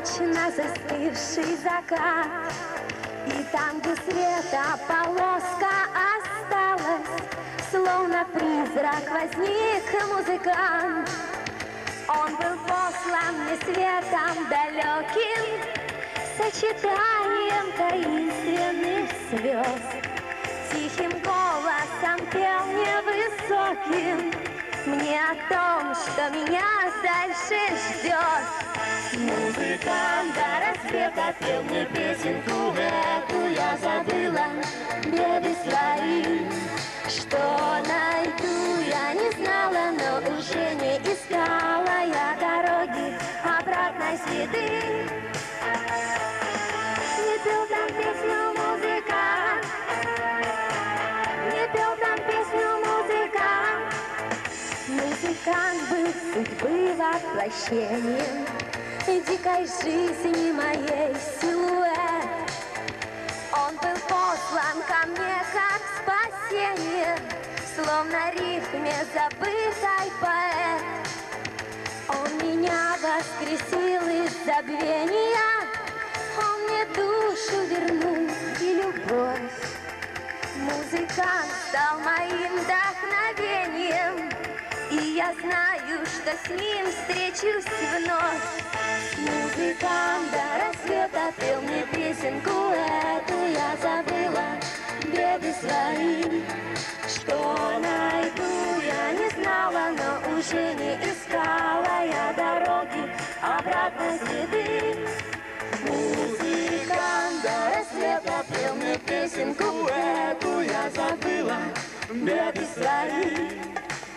точно застывший закат. И там, где света полоска осталась, словно призрак возник музыкант. Он был послан мне светом далеким, сочетанием таинственных звезд. Тихим голосом пел невысоким мне о том, что меня дальше ждет. Музыкант до рассвета пел мне песенку эту, я забыла беды свои. Что найду, я не знала, но уже не искала я дороги обратной следы. Не пел там песню музыкант, не пел там песню музыкант. Музыкант был судьбы воплощением дикой жизни моей силуэт. Он был послан ко мне как спасение, словно рифме забытой поэт. Он меня воскресил из забвения, он мне душу вернул и любовь. Музыкант стал моим вдохновением, и я знаю, что с ним встречусь вновь. Музыкант до рассвета пел мне песенку эту, я забыла беды свои. Что найду, я не знала, но уже не искала я дороги обратной следы. Музыкант до рассвета пел мне песенку эту, я забыла беды свои.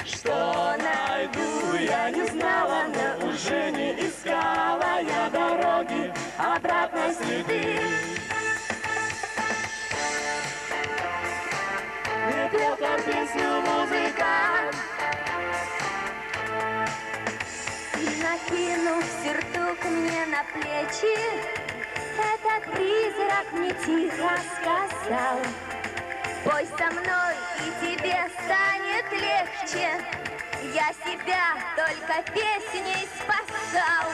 Что найду, я не знала, но уже не искала я дороги обратной следы. Не пел там песню музыкант, и накинув сюртук мне на плечи, этот призрак мне тихо сказал: пой со мной, и тебе станет легче. Я себя только песней спасал.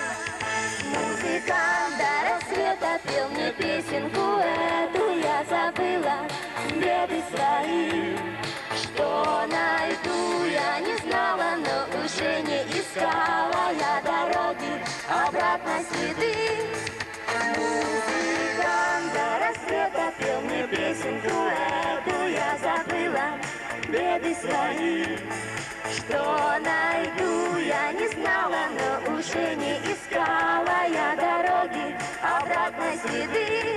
Музыкант до рассвета пел мне песенку эту, я забыла беды свои. Что найду, я не знала, но уже не искала я дороги обратной следы. Музыкант до рассвета пел мне песенку эту, я забыла беды свои. Что найду, я не знала, но уже не искала я дороги обратной следы.